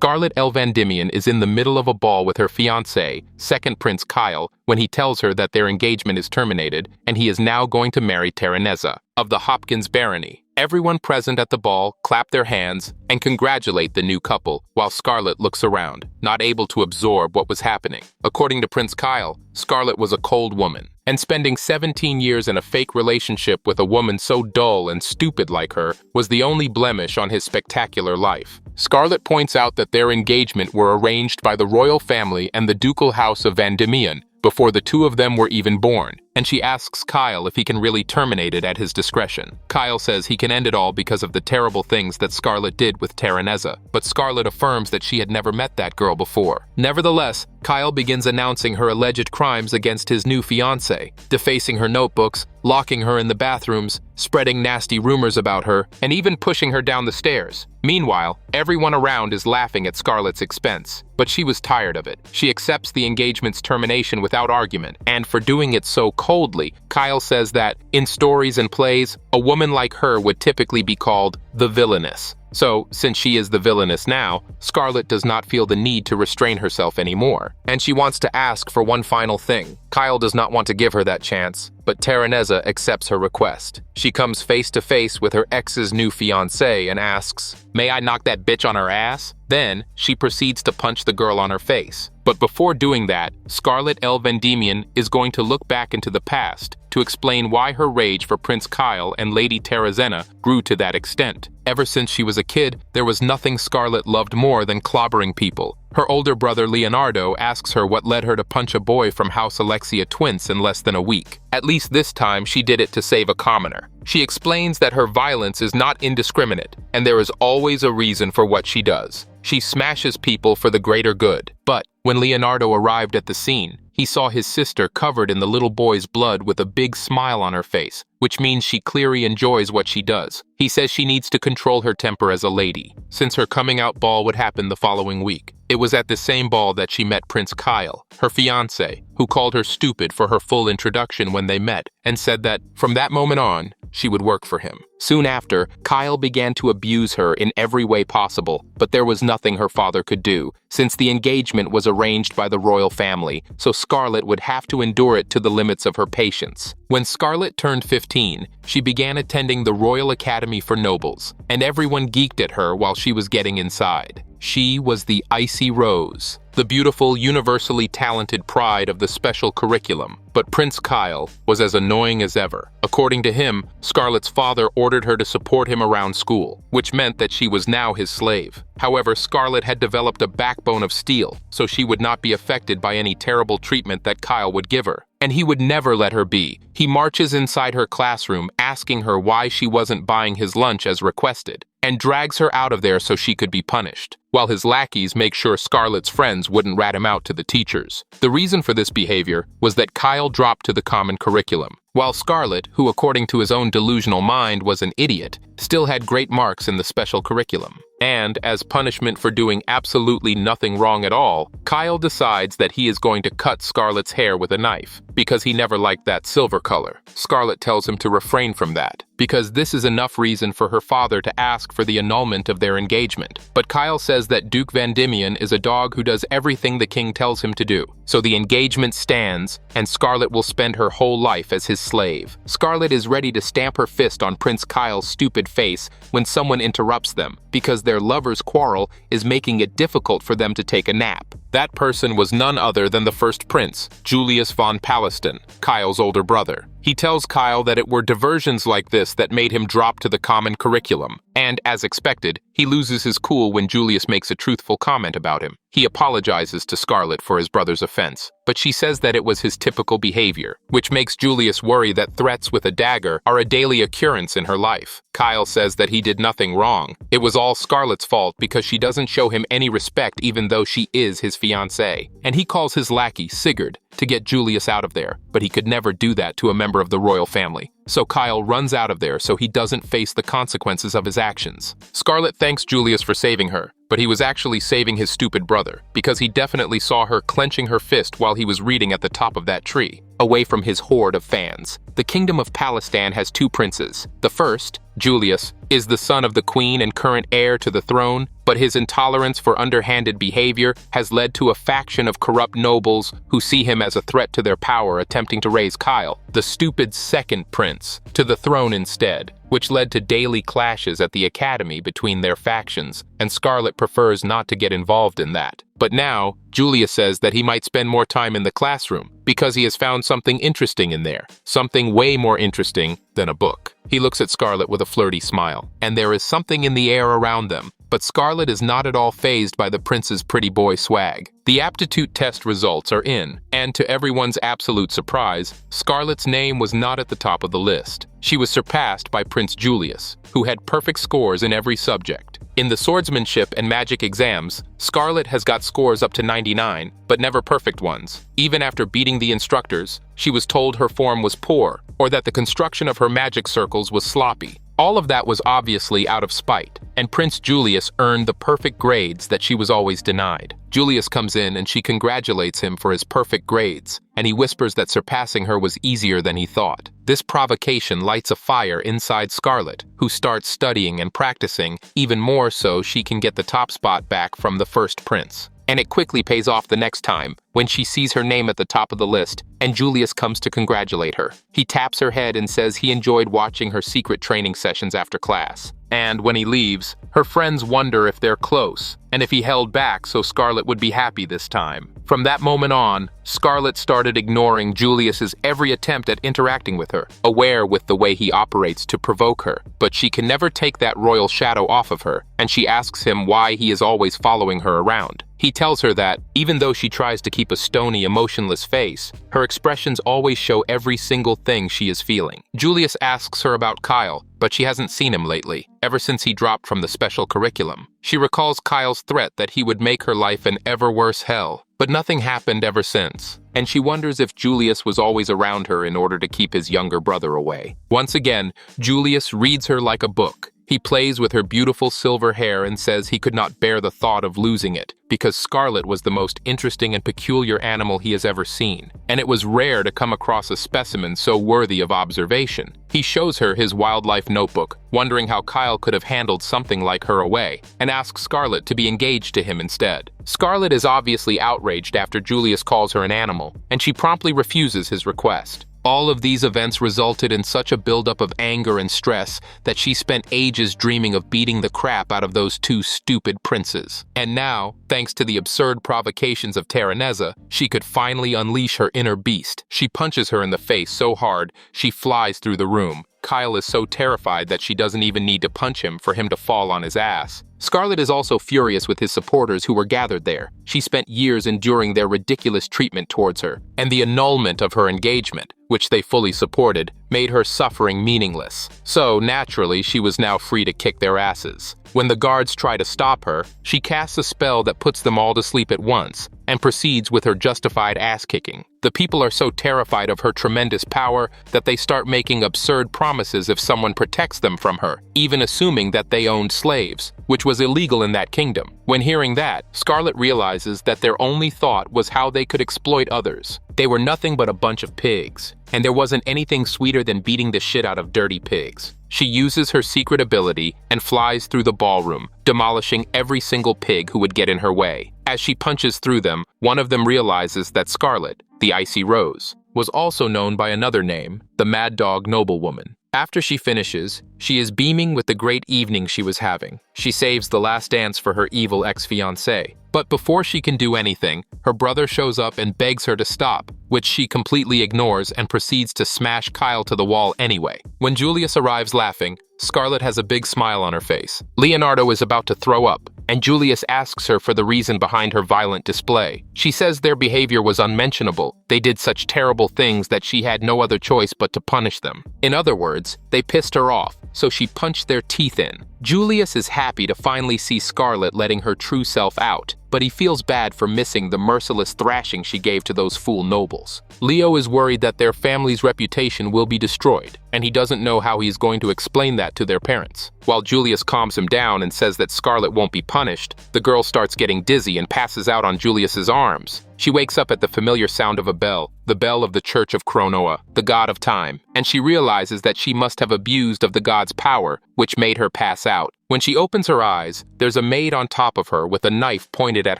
Scarlet el Vandimion is in the middle of a ball with her fiancé, second Prince Kyle, when he tells her that their engagement is terminated and he is now going to marry Terenezza of the Hopkins Barony. Everyone present at the ball clap their hands and congratulate the new couple, while Scarlet looks around, not able to absorb what was happening. According to Prince Kyle, Scarlet was a cold woman, and spending 17 years in a fake relationship with a woman so dull and stupid like her was the only blemish on his spectacular life. Scarlet points out that their engagement were arranged by the royal family and the ducal house of Vandimion before the two of them were even born, and she asks Kyle if he can really terminate it at his discretion. Kyle says he can end it all because of the terrible things that Scarlet did with Terenezza, but Scarlet affirms that she had never met that girl before. Nevertheless, Kyle begins announcing her alleged crimes against his new fiancé, defacing her notebooks, locking her in the bathrooms, spreading nasty rumors about her, and even pushing her down the stairs. Meanwhile, everyone around is laughing at Scarlet's expense, but she was tired of it. She accepts the engagement's termination without argument, and for doing it so coldly, Kyle says that, in stories and plays, a woman like her would typically be called the villainess. So, since she is the villainess now, Scarlet does not feel the need to restrain herself anymore, and she wants to ask for one final thing. Kyle does not want to give her that chance, but Terenezza accepts her request. She comes face to face with her ex's new fiancé and asks, "May I knock that bitch on her ass?" Then, she proceeds to punch the girl on her face. But before doing that, Scarlet el Vandimion is going to look back into the past to explain why her rage for Prince Kyle and Lady Terenezza grew to that extent. Ever since she was a kid, there was nothing Scarlet loved more than clobbering people. Her older brother Leonardo asks her what led her to punch a boy from House Alexia Twins in less than a week. At least this time she did it to save a commoner. She explains that her violence is not indiscriminate, and there is always a reason for what she does. She smashes people for the greater good. But when Leonardo arrived at the scene, he saw his sister covered in the little boy's blood with a big smile on her face, which means she clearly enjoys what she does. He says she needs to control her temper as a lady, since her coming out ball would happen the following week. It was at the same ball that she met Prince Kyle, her fiancé, who called her stupid for her full introduction when they met, and said that, from that moment on, she would work for him. Soon after, Kyle began to abuse her in every way possible, but there was nothing her father could do, since the engagement was arranged by the royal family, so Scarlet would have to endure it to the limits of her patience. When Scarlet turned 15, she began attending the Royal Academy for Nobles, and everyone geeked at her while she was getting inside. She was the Icy Rose, the beautiful, universally talented pride of the special curriculum. But Prince Kyle was as annoying as ever. According to him, Scarlet's father ordered her to support him around school, which meant that she was now his slave. However, Scarlet had developed a backbone of steel, so she would not be affected by any terrible treatment that Kyle would give her. And he would never let her be. He marches inside her classroom, asking her why she wasn't buying his lunch as requested, and drags her out of there so she could be punished, while his lackeys make sure Scarlet's friends wouldn't rat him out to the teachers. The reason for this behavior was that Kyle dropped to the common curriculum, while Scarlet, who according to his own delusional mind was an idiot, still had great marks in the special curriculum. And, as punishment for doing absolutely nothing wrong at all, Kyle decides that he is going to cut Scarlet's hair with a knife, because he never liked that silver color. Scarlet tells him to refrain from that, because this is enough reason for her father to ask for the annulment of their engagement. But Kyle says that Duke Vandimion is a dog who does everything the king tells him to do, so the engagement stands, and Scarlet will spend her whole life as his slave. Scarlet is ready to stamp her fist on Prince Kyle's stupid face when someone interrupts them, because their lovers' quarrel is making it difficult for them to take a nap. That person was none other than the first prince, Julius von Palestine, Kyle's older brother. He tells Kyle that it were diversions like this that made him drop to the common curriculum, and, as expected, he loses his cool when Julius makes a truthful comment about him. He apologizes to Scarlet for his brother's offense, but she says that it was his typical behavior, which makes Julius worry that threats with a dagger are a daily occurrence in her life. Kyle says that he did nothing wrong. It was all Scarlet's fault because she doesn't show him any respect even though she is his fiancé. And he calls his lackey, Sigurd, to get Julius out of there, but he could never do that to a member of the royal family. So Kyle runs out of there so he doesn't face the consequences of his actions. Scarlet thanks Julius for saving her, but he was actually saving his stupid brother, because he definitely saw her clenching her fist while he was reading at the top of that tree, away from his horde of fans. The kingdom of Palestine has two princes. The first, Julius, is the son of the queen and current heir to the throne, but his intolerance for underhanded behavior has led to a faction of corrupt nobles who see him as a threat to their power, attempting to raise Kyle, the stupid second prince, to the throne instead, which led to daily clashes at the academy between their factions, and Scarlet prefers not to get involved in that. But now, Julius says that he might spend more time in the classroom because he has found something interesting in there, something way more interesting than a book. He looks at Scarlet with a flirty smile, and there is something in the air around them, but Scarlet is not at all fazed by the prince's pretty boy swag. The aptitude test results are in, and to everyone's absolute surprise, Scarlet's name was not at the top of the list. She was surpassed by Prince Julius, who had perfect scores in every subject. In the swordsmanship and magic exams, Scarlet has got scores up to 99, but never perfect ones. Even after beating the instructors, she was told her form was poor, or that the construction of her magic circles was sloppy. All of that was obviously out of spite, and Prince Julius earned the perfect grades that she was always denied. Julius comes in and she congratulates him for his perfect grades, and he whispers that surpassing her was easier than he thought. This provocation lights a fire inside Scarlet, who starts studying and practicing even more so she can get the top spot back from the first prince. And it quickly pays off the next time, when she sees her name at the top of the list, and Julius comes to congratulate her. He taps her head and says he enjoyed watching her secret training sessions after class. And when he leaves, her friends wonder if they're close, and if he held back so Scarlet would be happy this time. From that moment on, Scarlet started ignoring Julius's every attempt at interacting with her, aware with the way he operates to provoke her, but she can never take that royal shadow off of her, and she asks him why he is always following her around. He tells her that, even though she tries to keep a stony, emotionless face, her expressions always show every single thing she is feeling. Julius asks her about Kyle, but she hasn't seen him lately, ever since he dropped from the special curriculum. She recalls Kyle's threat that he would make her life an ever worse hell, but nothing happened ever since, and she wonders if Julius was always around her in order to keep his younger brother away. Once again, Julius reads her like a book. He plays with her beautiful silver hair and says he could not bear the thought of losing it, because Scarlet was the most interesting and peculiar animal he has ever seen, and it was rare to come across a specimen so worthy of observation. He shows her his wildlife notebook, wondering how Kyle could have handled something like her away, and asks Scarlet to be engaged to him instead. Scarlet is obviously outraged after Julius calls her an animal, and she promptly refuses his request. All of these events resulted in such a buildup of anger and stress that she spent ages dreaming of beating the crap out of those two stupid princes. And now, thanks to the absurd provocations of Terenezza, she could finally unleash her inner beast. She punches her in the face so hard, she flies through the room. Kyle is so terrified that she doesn't even need to punch him for him to fall on his ass. Scarlet is also furious with his supporters who were gathered there. She spent years enduring their ridiculous treatment towards her, and the annulment of her engagement, which they fully supported, made her suffering meaningless. So, naturally, she was now free to kick their asses. When the guards try to stop her, she casts a spell that puts them all to sleep at once, and proceeds with her justified ass-kicking. The people are so terrified of her tremendous power that they start making absurd promises if someone protects them from her, even assuming that they owned slaves, which was illegal in that kingdom. When hearing that, Scarlet realizes that their only thought was how they could exploit others. They were nothing but a bunch of pigs, and there wasn't anything sweeter than beating the shit out of dirty pigs. She uses her secret ability and flies through the ballroom, demolishing every single pig who would get in her way. As she punches through them, one of them realizes that Scarlet, the Icy Rose, was also known by another name, the Mad Dog Noblewoman. After she finishes, she is beaming with the great evening she was having. She saves the last dance for her evil ex-fiancé. But before she can do anything, her brother shows up and begs her to stop, which she completely ignores and proceeds to smash Kyle to the wall anyway. When Julius arrives laughing, Scarlet has a big smile on her face. Leonardo is about to throw up, and Julius asks her for the reason behind her violent display. She says their behavior was unmentionable. They did such terrible things that she had no other choice but to punish them. In other words, they pissed her off, so she punched their teeth in. Julius is happy to finally see Scarlet letting her true self out, but he feels bad for missing the merciless thrashing she gave to those fool nobles. Leo is worried that their family's reputation will be destroyed, and he doesn't know how he is going to explain that to their parents. While Julius calms him down and says that Scarlet won't be punished, the girl starts getting dizzy and passes out on Julius's arms. She wakes up at the familiar sound of a bell, the bell of the Church of Cronoa, the god of time, and she realizes that she must have abused of the god's power, which made her pass out. When she opens her eyes, there's a maid on top of her with a knife pointed at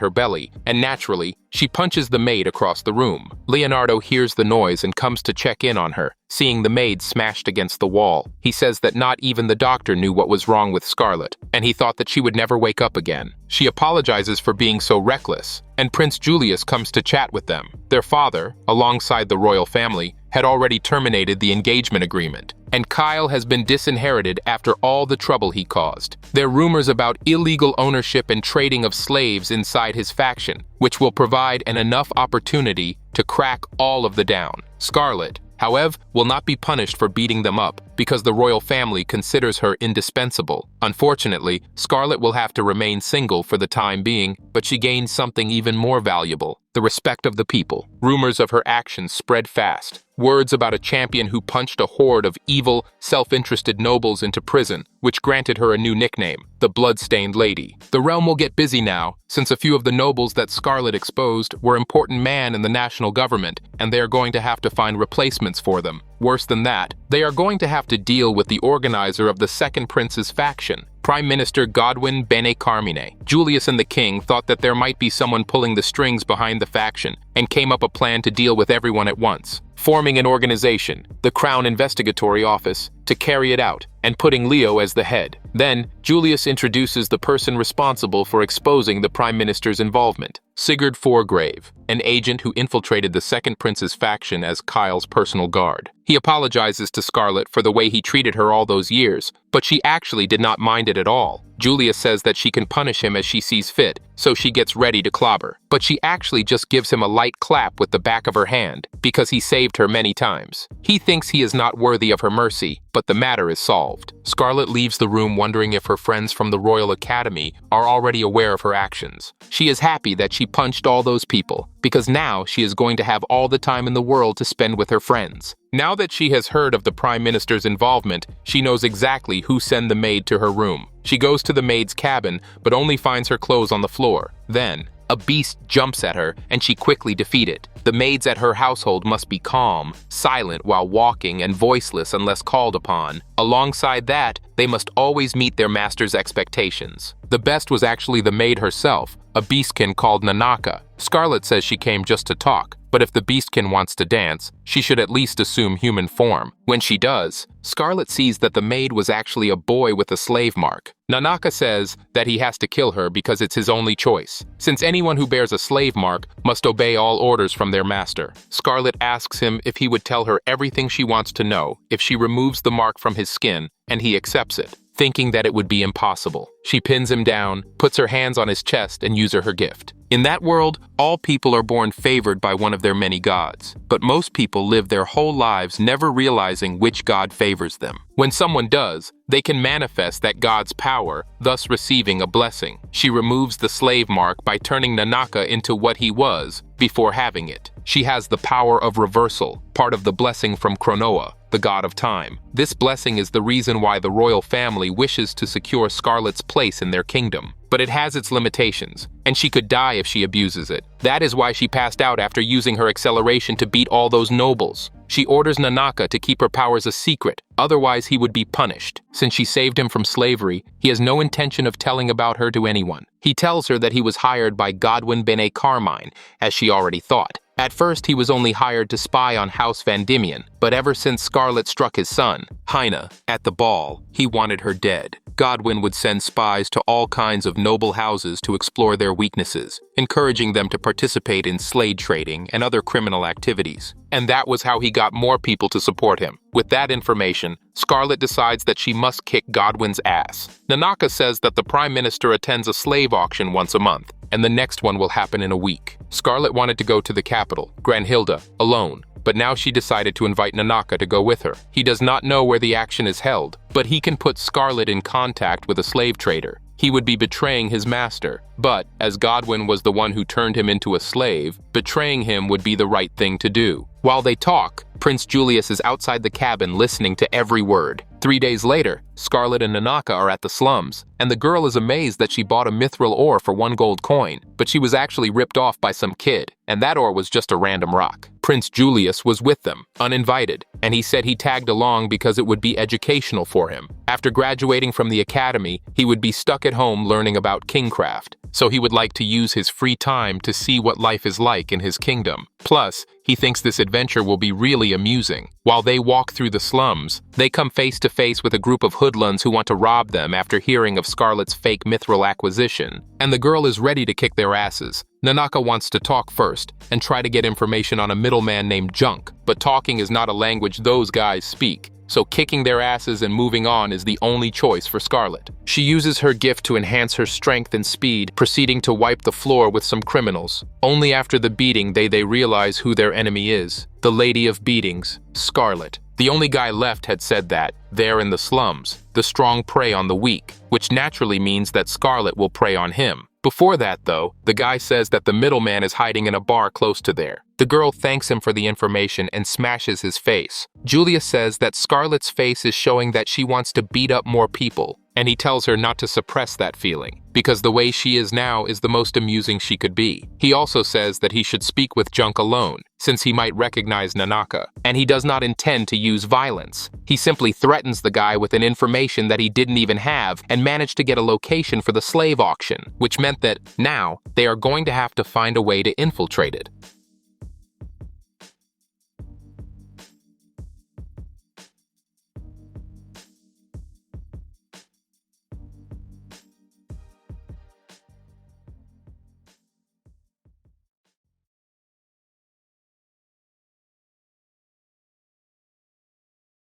her belly, and naturally, she punches the maid across the room. Leonardo hears the noise and comes to check in on her, seeing the maid smashed against the wall. He says that not even the doctor knew what was wrong with Scarlet, and he thought that she would never wake up again. She apologizes for being so reckless, and Prince Julius comes to chat with them. Their father, alongside the royal family, had already terminated the engagement agreement, and Kyle has been disinherited after all the trouble he caused. There are rumors about illegal ownership and trading of slaves inside his faction, which will provide an enough opportunity to crack all of them down. Scarlet, however, will not be punished for beating them up because the royal family considers her indispensable. Unfortunately, Scarlet will have to remain single for the time being, but she gains something even more valuable: the respect of the people. Rumors of her actions spread fast. Words about a champion who punched a horde of evil, self-interested nobles into prison, which granted her a new nickname, the Bloodstained Lady. The realm will get busy now, since a few of the nobles that Scarlet exposed were important men in the national government, and they are going to have to find replacements for them. Worse than that, they are going to have to deal with the organizer of the Second Prince's faction, Prime Minister Godwin Bene Carmine. Julius and the king thought that there might be someone pulling the strings behind the faction, and came up a plan to deal with everyone at once, forming an organization, the Crown Investigatory Office, to carry it out, and putting Leo as the head. Then, Julius introduces the person responsible for exposing the Prime Minister's involvement, Sigurd Forgrave, an agent who infiltrated the Second Prince's faction as Kyle's personal guard. He apologizes to Scarlet for the way he treated her all those years, but she actually did not mind it at all. Julius says that she can punish him as she sees fit, so she gets ready to clobber. But she actually just gives him a light clap with the back of her hand, because he saved her many times. He thinks he is not worthy of her mercy, but the matter is solved. Scarlet leaves the room wondering if her friends from the Royal Academy are already aware of her actions. She is happy that she punched all those people, because now she is going to have all the time in the world to spend with her friends. Now that she has heard of the Prime Minister's involvement, she knows exactly who sent the maid to her room. She goes to the maid's cabin, but only finds her clothes on the floor. Then, a beast jumps at her, and she quickly defeats it. The maids at her household must be calm, silent while walking, and voiceless unless called upon. Alongside that, they must always meet their master's expectations. The best was actually the maid herself, a beastkin called Nanaka. Scarlet says she came just to talk, but if the beastkin wants to dance, she should at least assume human form. When she does, Scarlet sees that the maid was actually a boy with a slave mark. Nanaka says that he has to kill her because it's his only choice, since anyone who bears a slave mark must obey all orders from their master. Scarlet asks him if he would tell her everything she wants to know if she removes the mark from his skin, and he accepts it, thinking that it would be impossible. She pins him down, puts her hands on his chest, and uses her gift. In that world, all people are born favored by one of their many gods, but most people live their whole lives never realizing which god favors them. When someone does, they can manifest that god's power, thus receiving a blessing. She removes the slave mark by turning Nanaka into what he was before having it. She has the power of reversal, part of the blessing from Cronoa, the god of time. This blessing is the reason why the royal family wishes to secure Scarlet's place in their kingdom. But it has its limitations, and she could die if she abuses it. That is why she passed out after using her acceleration to beat all those nobles. She orders Nanaka to keep her powers a secret, otherwise he would be punished. Since she saved him from slavery, he has no intention of telling about her to anyone. He tells her that he was hired by Godwin Bene Carmine, as she already thought. At first, he was only hired to spy on House Vandimion, but ever since Scarlet struck his son, Heine, at the ball, he wanted her dead. Godwin would send spies to all kinds of noble houses to explore their weaknesses, encouraging them to participate in slave trading and other criminal activities. And that was how he got more people to support him. With that information, Scarlet decides that she must kick Godwin's ass. Nanaka says that the Prime Minister attends a slave auction once a month, and the next one will happen in a week. Scarlet wanted to go to the capital, Granhilda, alone, but now she decided to invite Nanaka to go with her. He does not know where the action is held, but he can put Scarlet in contact with a slave trader. He would be betraying his master, but as Godwin was the one who turned him into a slave, betraying him would be the right thing to do. While they talk, Prince Julius is outside the cabin listening to every word. 3 days later, Scarlet and Nanaka are at the slums, and the girl is amazed that she bought a mithril ore for 1 gold coin, but she was actually ripped off by some kid, and that ore was just a random rock. Prince Julius was with them, uninvited, and he said he tagged along because it would be educational for him. After graduating from the academy, he would be stuck at home learning about kingcraft, so he would like to use his free time to see what life is like in his kingdom. Plus, he thinks this adventure will be really amusing. While they walk through the slums, they come face to face with a group of hoodlums who want to rob them after hearing of Scarlet's fake mithril acquisition, and the girl is ready to kick their asses. Nanaka wants to talk first and try to get information on a middleman named Junk, but talking is not a language those guys speak, so kicking their asses and moving on is the only choice for Scarlet. She uses her gift to enhance her strength and speed, proceeding to wipe the floor with some criminals. Only after the beating they realize who their enemy is, the Lady of Beatings, Scarlet. The only guy left had said that, there in the slums, the strong prey on the weak, which naturally means that Scarlet will prey on him. Before that, though, the guy says that the middleman is hiding in a bar close to there. The girl thanks him for the information and smashes his face. Julius says that Scarlet's face is showing that she wants to beat up more people, and he tells her not to suppress that feeling, because the way she is now is the most amusing she could be. He also says that he should speak with Junk alone, since he might recognize Nanaka, and he does not intend to use violence. He simply threatens the guy with an information that he didn't even have and managed to get a location for the slave auction, which meant that now they are going to have to find a way to infiltrate it.